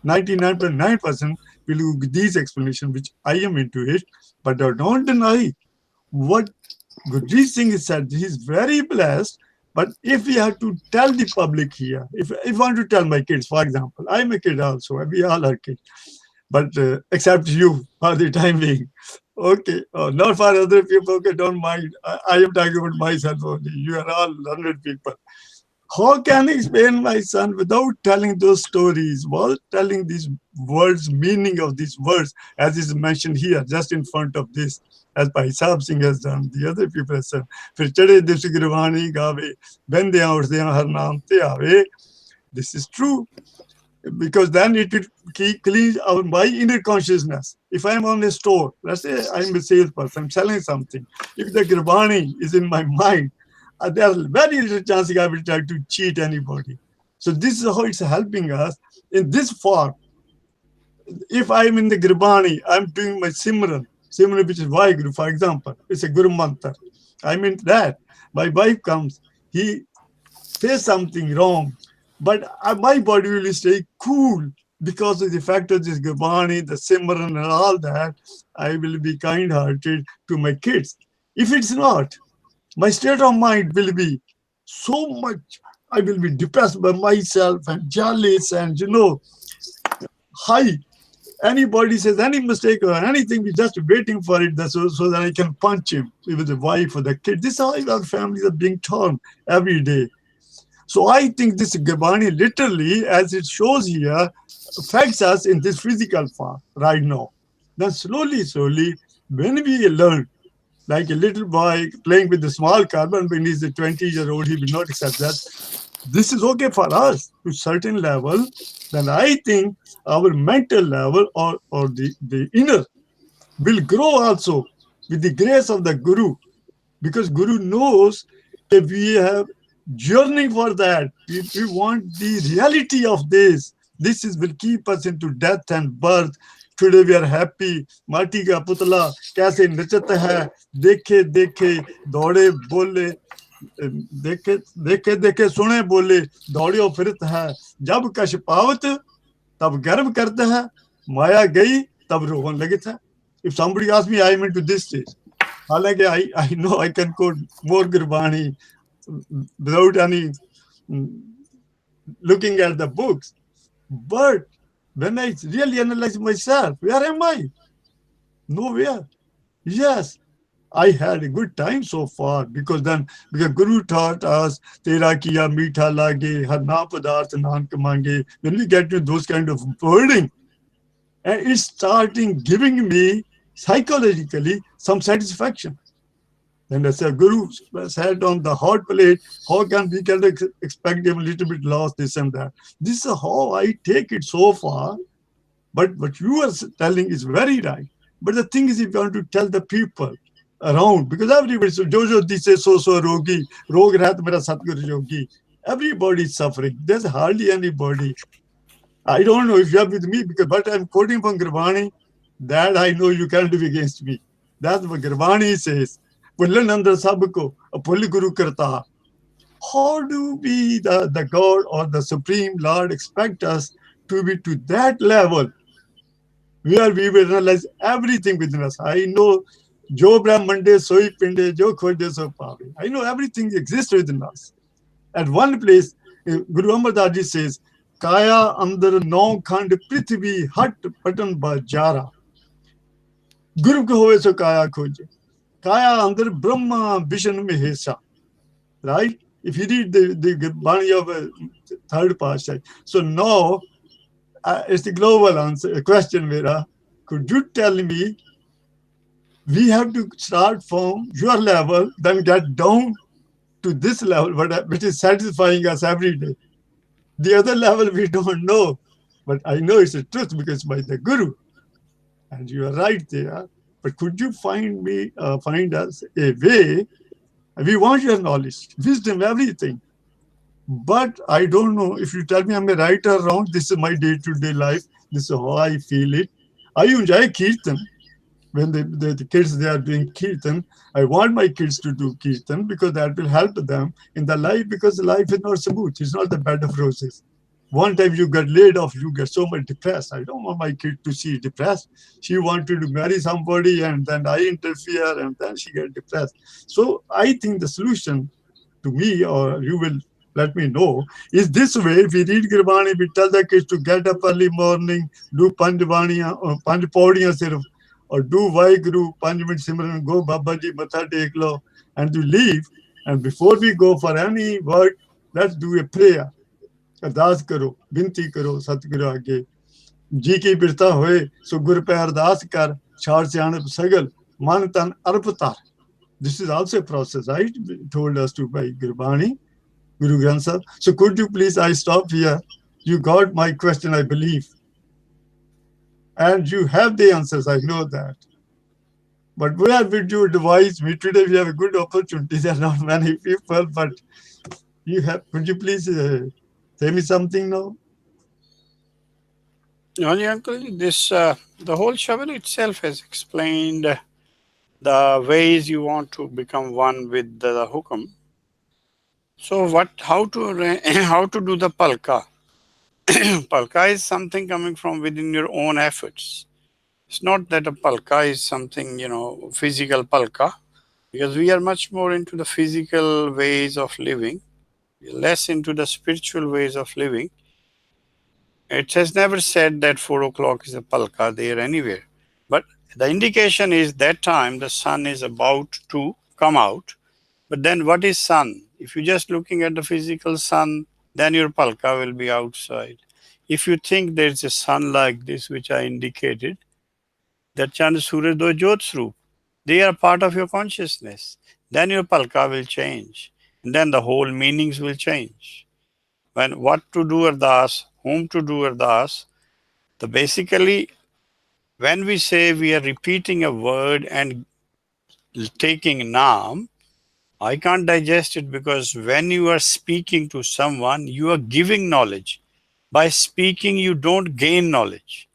99.9% will do these explanations, which I am into it, but I don't deny what Gurjeet Singh has said. He is very blessed, but if we have to tell the public here, if I want to tell my kids, for example, I'm a kid also, we all are kids, but except you for the time being. Okay, not for other people, okay, don't mind. I am talking about myself only. You are all learned people. How can I explain my son without telling those stories, while telling these words, meaning of these words, as is mentioned here, just in front of this, as Bhai Sahib Singh has done, the other people have said, Fir chade divs Gurbani gaave, bende aurdeyan har naam te aave. This is true, because then it will clean my inner consciousness. If I'm on a store, let's say I'm a salesperson, I'm selling something, if the Gurbani is in my mind, there's very little chance I will try to cheat anybody. So this is how it's helping us in this form. If I'm in the Gurbani, I'm doing my Simran, which is Vaheguru, for example. It's a Guru Mantra. I'm in that. My wife comes, he says something wrong, but my body will stay cool because of the fact of this Gurbani, the Simran and all that. I will be kind-hearted to my kids. If it's not, my state of mind will be so much, I will be depressed by myself and jealous and, high. Anybody says any mistake or anything, we're just waiting for it so that I can punch him with the wife or the kid. This is how our families are being torn every day. So I think this Gurbani literally, as it shows here, affects us in this physical form right now. Then slowly, when we learn, like a little boy playing with the small carbon, when he's a 20-year-old, he will not accept that. This is okay for us to a certain level. Then I think our mental level or the inner will grow also with the grace of the Guru. Because Guru knows that we have yearning for that. We want the reality of this. This will keep us into death and birth. Today we are happy. Mati ka putla kaise nachat hai. Dekhe daude bole. देखे सुने बोले दौड़ियो फिरत है जब कश पावत तब गर्व करता है माया गई तब रोवन लगित है. If somebody asks me, I am into this stage. हालांकि I know I can quote more Gurbani without any looking at the books, but when I really analyze myself, where am I? Nowhere. Yes, I had a good time so far because Guru taught us Tera kiya meetha lage, har na padarth naan kamange. When we get to those kind of wording, and it's starting giving me psychologically some satisfaction. And I said, Guru sat on the hot plate. How can we can expect him a little bit lost, this and that? This is how I take it so far. But what you are telling is very right. But the thing is, if you want to tell the people around, because everybody, so Jojo, this is so rogi, rog rahat mera satgur yogi. Everybody is suffering. There's hardly anybody. I don't know if you are with me, because but I'm quoting from Gurbani, that I know you can't be against me. That's what Gurbani says. Pullan andar sabko, a pulli guru karta. How do we, the God or the Supreme Lord, expect us to be to that level where we will realize everything within us? I know Jo Brahmande, Soi Pinde, Jo Khoj So Pavi. I know everything exists within us. At one place, Guru Amar Das Ji says, Kaya andar nau khand prithvi hat patan bajara. Guru ko hoye so kaya khoje. Kaya andar Brahma Vishnu Mahesha. Right? If you read the Gurbani of third Pasha. So now, it's the global answer, question, Vera. Could you tell me, we have to start from your level, then get down to this level, which is satisfying us every day. The other level we don't know, but I know it's a truth because by the Guru. And you are right there. But could you find us a way? We want your knowledge, wisdom, everything. But I don't know if you tell me I'm a right or wrong. This is my day-to-day life. This is how I feel it. I enjoy Kirtan. When the kids, they are doing Kirtan, I want my kids to do Kirtan because that will help them in the life, because life is not smooth. It's not the bed of roses. One time you get laid off, you get so much depressed. I don't want my kid to see depressed. She wanted to marry somebody and then I interfere and then she get depressed. So I think the solution to me, or you will let me know, is this way. If we read Gurbani, we tell the kids to get up early morning, do Panj Paudiyaan sirf, or do Vaheguru, 5 minutes Simran, go Baba Ji, Matha Tek Lo, and to leave. And before we go for any work, let's do a prayer. अरदास करो, बिनती करो सतगुरु आगे, जी की बिरता होए सो गुर पे अरदास कर, छाड़ सियाणप सगल मन तन अर्पतार. This is also a process, right? Told us to by Gurbani, Guru Granth Sahib. So could you please, I stop here. You got my question, I believe. And you have the answers, I know that. But where would you advise me? Today we have a good opportunity. There are not many people, but you have, could you please tell me something now? No, Uncle, this the whole Shabad itself has explained the ways you want to become one with the Hukam. So how to do the palka? Palka is something coming from within your own efforts. It's not that a palka is something, physical palka, because we are much more into the physical ways of living, less into the spiritual ways of living. It has never said that 4 o'clock is a palka there anywhere. But the indication is that time the sun is about to come out. But then what is sun? If you're just looking at the physical sun, then your palka will be outside. If you think there's a sun like this, which I indicated, that Chand Suraj Do Jot Sroop, they are part of your consciousness. Then your palka will change. And then the whole meanings will change. When what to do ardas, whom to do ardas, basically when we say we are repeating a word and taking naam, I can't digest it, because when you are speaking to someone, you are giving knowledge. By speaking, you don't gain knowledge.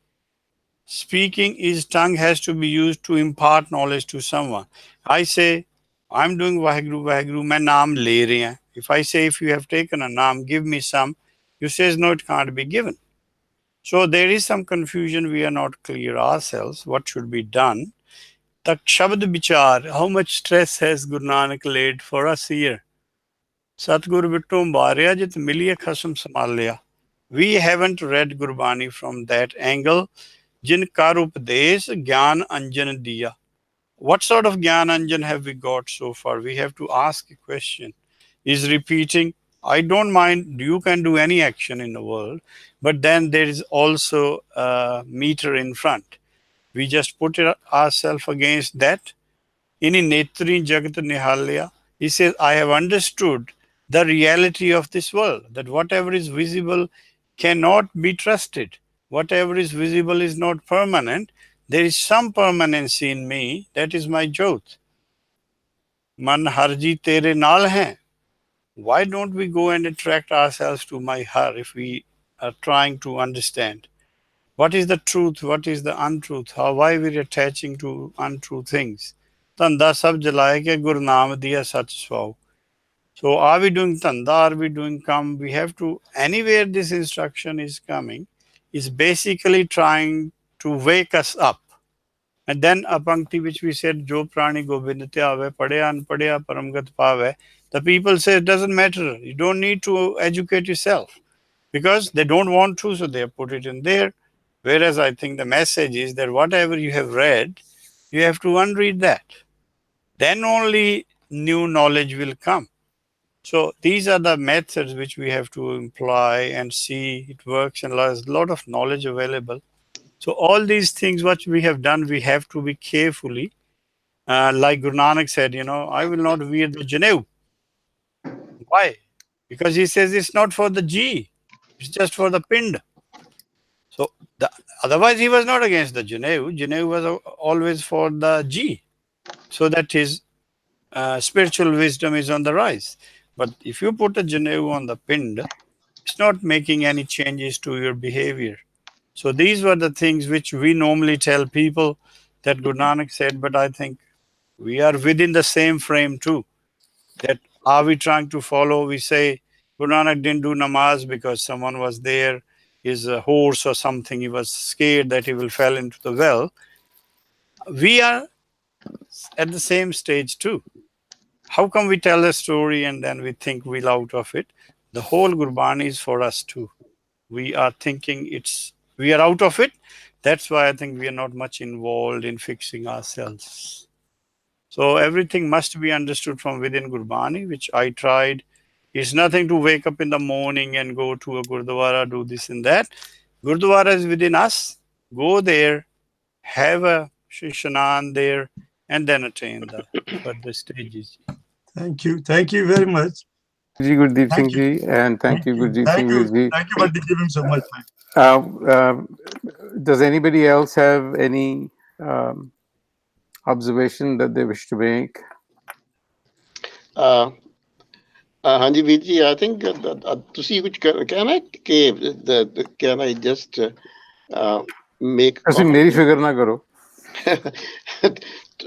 Speaking is tongue has to be used to impart knowledge to someone. I say, I'm doing Vaheguru, Vaheguru, main naam le rahe hain. If I say, if you have taken a naam, give me some, you says, no, it can't be given. So there is some confusion. We are not clear ourselves what should be done. The Shabad Bichar, how much stress has Guru Nanak laid for us here? Satgur Vittum Bharya Jit Miliya Khasam Samalya. We haven't read Gurbani from that angle. Jin Karupadesh Gyan Anjan Diya. What sort of Gyan Anjan have we got so far? We have to ask a question. Is repeating? I don't mind, you can do any action in the world, but then there is also a meter in front. We just put ourselves against that. Ini netri jagat nihalya. He says, I have understood the reality of this world, that whatever is visible cannot be trusted. Whatever is visible is not permanent. There is some permanency in me. That is my jyot. Man harji tere naal hai. Why don't we go and attract ourselves to my har if we are trying to understand? What is the truth? What is the untruth? Why we are attaching to untrue things? Tanda sab jalaye ke Guru Naam diya sach swau. So are we doing tanda? Are we doing kam? We have to, anywhere this instruction is coming, is basically trying to wake us up. And then a pankti which we said, Jo prani gobind tyave, padya anpadya paramgat pave. The people say it doesn't matter. You don't need to educate yourself because they don't want to, so they put it in there. Whereas I think the message is that whatever you have read, you have to unread that. Then only new knowledge will come. So these are the methods which we have to employ and see it works, and there's a lot of knowledge available. So all these things what we have done, we have to be carefully. Like Guru Nanak said, I will not wear the Janev. Why? Because he says it's not for the G, it's just for the pind. So otherwise he was not against the Janev. Janev was always for the G, so that his spiritual wisdom is on the rise. But if you put a Janev on the pind, it's not making any changes to your behavior. So these were the things which we normally tell people that Guru Nanak said, but I think we are within the same frame too. That are we trying to follow? We say Guru Nanak didn't do namaz because someone was there, his horse or something, he was scared that he will fall into the well. We are at the same stage too. How come we tell a story and then we think we'll out of it? The whole Gurbani is for us too. We are thinking we are out of it. That's why I think we are not much involved in fixing ourselves. So everything must be understood from within Gurbani, which I tried. It's nothing to wake up in the morning and go to a Gurdwara, do this and that. Gurdwara is within us. Go there, have a Shishanan there, and then attain the further stages. Thank you. Thank you very much. Ji Gurdeep Thank Singh you. Ji, and thank you Gurjeet Thank Singh you. Ji. Thank you for giving so much time. Does anybody else have any observation that they wish to make? Hanji Veer ji, I think ਤੁਸੀਂ ਕੁਝ ਕਹਿਣਾ ਕਿ can I just make a ਅਸੀਂ comment? ਮੇਰੀ ਫਿਕਰ ਨਾ ਕਰੋ.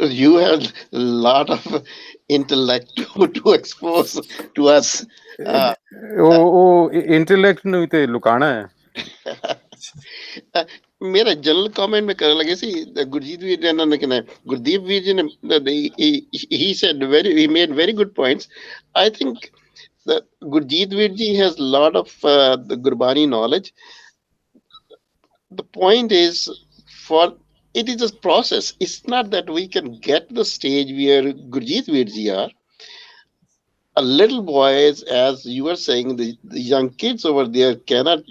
You have a lot of intellect to expose to us. ਉਹ ਇੰਟੈਲੈਕਟ ਨੂੰ ਤੇ ਲੁਕਾਣਾ ਹੈ. ਮੇਰਾ ਜਨਰਲ ਕਮੈਂਟ ਮੈਂ ਕਰਨ ਲੱਗੇ ਸੀ ਗੁਰਜੀਤ ਵੀਰ ਜੀ ਨੇ ਕਿਹਾ ਗੁਰਦੀਪ ਵੀਰ ਜੀ ਨੇ he said he made very good points. I think that Gurjeet Veer ji has a lot of the Gurbani knowledge. The point is, it is a process. It's not that we can get the stage where Gurjeet Veer ji are. A little boys, as you were saying, the young kids over there cannot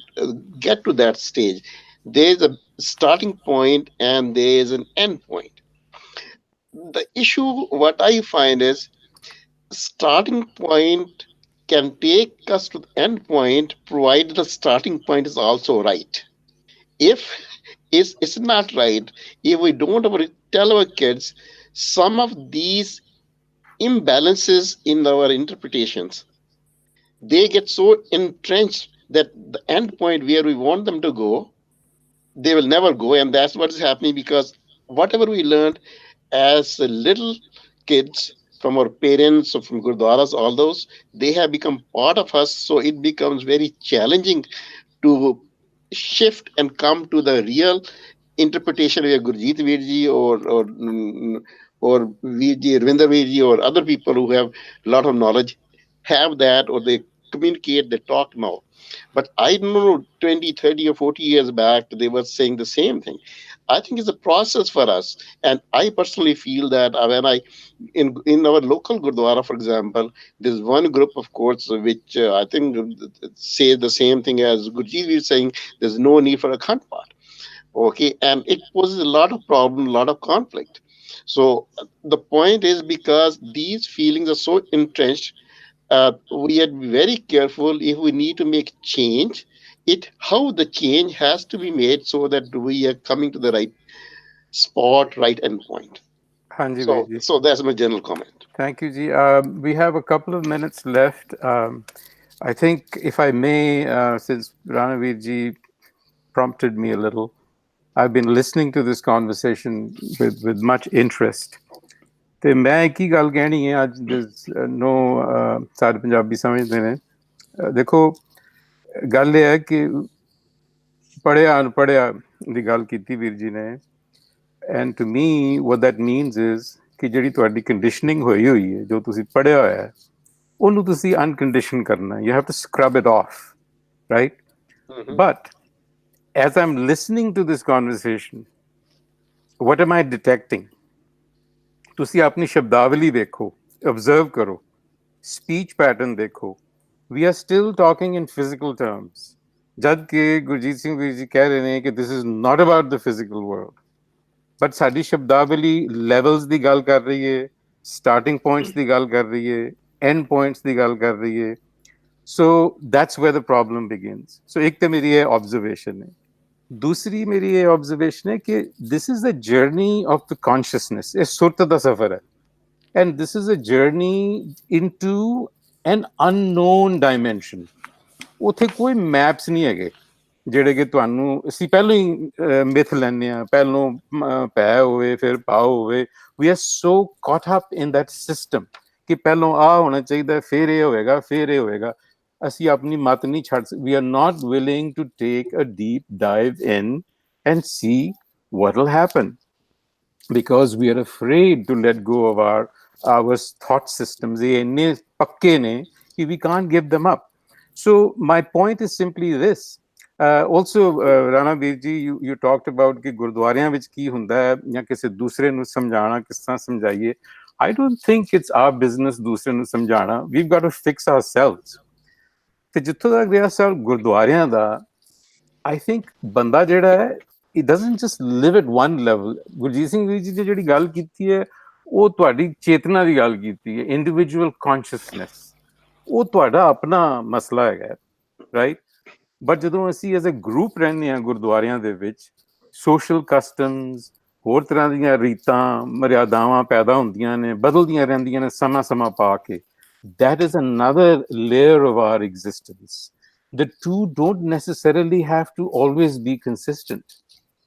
get to that stage. There is a starting point and there is an end point. The issue, what I find is, starting point can take us to the end point, provided the starting point is also right. If it's not right, if we don't tell our kids some of these imbalances in our interpretations, they get so entrenched that the end point where we want them to go, they will never go. And that's what is happening, because whatever we learned as little kids from our parents or from Gurdwaras, all those, they have become part of us. So it becomes very challenging to shift and come to the real interpretation where Gurjeet Veer ji or Veer ji, Ravinder Veer ji or other people who have a lot of knowledge have that, or they communicate, they talk now. But I don't know, 20, 30 or 40 years back, they were saying the same thing. I think it's a process for us. And I personally feel that when in our local Gurdwara, for example, there's one group, of course, which I think say the same thing as Gurjeet is saying, there's no need for a Akhand Path. Okay, and it poses a lot of problem, a lot of conflict. So the point is, because these feelings are so entrenched, we are very careful if we need to make change. How the change has to be made so that we are coming to the right spot, right endpoint. Hanji Veer So, ji. so that's my general comment. Thank you, Ji. We have a couple of minutes left. I think, if I may, since Ranaveer Ji prompted me a little, I've been listening to this conversation with much interest. ਤੇ ਮੈਂ ਇੱਕ ਹੀ ਗੱਲ ਕਹਿਣੀ ਹੈ ਅੱਜ ਨੋ ਸਾਰੇ ਪੰਜਾਬੀ ਸਮਝਦੇ ਨੇ ਦੇਖੋ ਗੱਲ ਇਹ ਹੈ ਕਿ ਪੜ੍ਹਿਆ ਅਨਪੜ੍ਹਿਆ ਦੀ ਗੱਲ ਕੀਤੀ ਵੀਰ ਜੀ ਨੇ and to me what that means is ਕਿ ਜਿਹੜੀ ਤੁਹਾਡੀ ਕੰਡੀਸ਼ਨਿੰਗ ਹੋਈ ਹੈ ਜੋ ਤੁਸੀਂ ਪੜ੍ਹਿਆ ਹੋਇਆ ਹੈ ਉਹਨੂੰ ਤੁਸੀਂ ਅਨਕੰਡੀਸ਼ਨ ਕਰਨਾ you have to scrub it off, right? But as I'm listening to this conversation, what am I detecting? ਤੁਸੀਂ ਆਪਣੀ ਸ਼ਬਦਾਵਲੀ ਦੇਖੋ, observe ਕਰੋ, speech pattern ਦੇਖੋ. We are still talking in physical terms. ਜਦ ਕਿ ਗੁਰਜੀਤ ਸਿੰਘ ਵੀਰ ਜੀ ਕਹਿ ਰਹੇ ਨੇ ਕਿ this is not about the physical world. But ਸਾਡੀ ਸ਼ਬਦਾਵਲੀ levels ਦੀ ਗੱਲ ਕਰ ਰਹੀ ਹੈ, starting points ਦੀ ਗੱਲ ਕਰ ਰਹੀ ਹੈ, end points ਦੀ ਗੱਲ ਕਰ ਰਹੀ ਹੈ. So that's where the problem begins. So ਇੱਕ ਤਾਂ ਮੇਰੀ ਇਹ observation ਹੈ. ਦੂਸਰੀ ਮੇਰੀ ਇਹ observation ਹੈ ਕਿ this is the journey of the consciousness. ਇਹ ਸੁਰਤ ਦਾ ਸਫ਼ਰ ਹੈ. And this is a journey into an unknown dimension. ਉੱਥੇ ਕੋਈ ਮੈਪਸ ਨਹੀਂ ਹੈਗੇ ਜਿਹੜੇ ਕਿ ਤੁਹਾਨੂੰ ਅਸੀਂ ਪਹਿਲਾਂ ਹੀ ਮਿਥ ਲੈਂਦੇ ਹਾਂ, ਪਹਿਲੋਂ ਪੈ ਹੋਵੇ ਫਿਰ ਪਾਓ ਹੋਵੇ. We are so caught up in that system ਕਿ ਪਹਿਲੋਂ ਆਹ ਹੋਣਾ ਚਾਹੀਦਾ, ਫਿਰ ਇਹ ਹੋਵੇਗਾ, ਫਿਰ ਇਹ ਹੋਵੇਗਾ. ਅਸੀਂ ਆਪਣੀ ਮਤ ਨਹੀਂ ਛੱਡ ਸਕਦੇ. We are not willing to take a deep dive in and see what will happen because we are afraid to let go of our thought systems. ਇਹ ਇੰਨੇ ਪੱਕੇ ਨੇ ਕਿ we can't give them up. So my point is simply this. Also, Rana Veer ji, you talked about ਕਿ ਗੁਰਦੁਆਰਿਆਂ ਵਿੱਚ ਕੀ ਹੁੰਦਾ ਹੈ ਜਾਂ ਕਿਸੇ ਦੂਸਰੇ ਨੂੰ ਸਮਝਾਉਣਾ ਕਿਸ ਤਰ੍ਹਾਂ ਸਮਝਾਈਏ. I don't think it's our business ਦੂਸਰੇ ਨੂੰ ਸਮਝਾਉਣਾ. We've got to fix ourselves. ਤੇ ਜਿੱਥੋਂ ਤੱਕ ਰਿਹਾ ਸਰ ਗੁਰਦੁਆਰਿਆਂ ਦਾ, I think ਬੰਦਾ ਜਿਹੜਾ ਹੈ it doesn't just live at one level. Gurjeet Singh ਵੀਰ ਜੀ ਨੇ ਜਿਹੜੀ ਗੱਲ ਕੀਤੀ ਹੈ ਉਹ ਤੁਹਾਡੀ ਚੇਤਨਾ ਦੀ ਗੱਲ ਕੀਤੀ ਹੈ, ਇੰਡੀਵਿਜੂਅਲ ਕੌਨਸ਼ੀਅਸਨੈਸ. ਉਹ ਤੁਹਾਡਾ ਆਪਣਾ ਮਸਲਾ ਹੈਗਾ, ਰਾਈਟ? ਬਟ ਜਦੋਂ ਅਸੀਂ ਐਜ਼ ਅ ਗਰੁੱਪ ਰਹਿੰਦੇ ਹਾਂ ਗੁਰਦੁਆਰਿਆਂ ਦੇ ਵਿੱਚ, ਸੋਸ਼ਲ ਕਸਟਮਸ, ਹੋਰ ਤਰ੍ਹਾਂ ਦੀਆਂ ਰੀਤਾਂ ਮਰਿਆਦਾਵਾਂ ਪੈਦਾ ਹੁੰਦੀਆਂ ਨੇ, ਬਦਲਦੀਆਂ ਰਹਿੰਦੀਆਂ ਨੇ ਸਮਾਂ ਪਾ ਕੇ. That is another layer of our existence. The two don't necessarily have to always be consistent,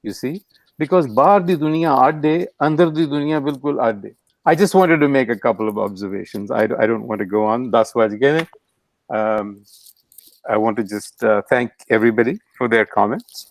you see, because bahar di duniya adde, andar di duniya bilkul adde. I just wanted to make a couple of observations. I don't want to go on. That's why I want to just thank everybody for their comments.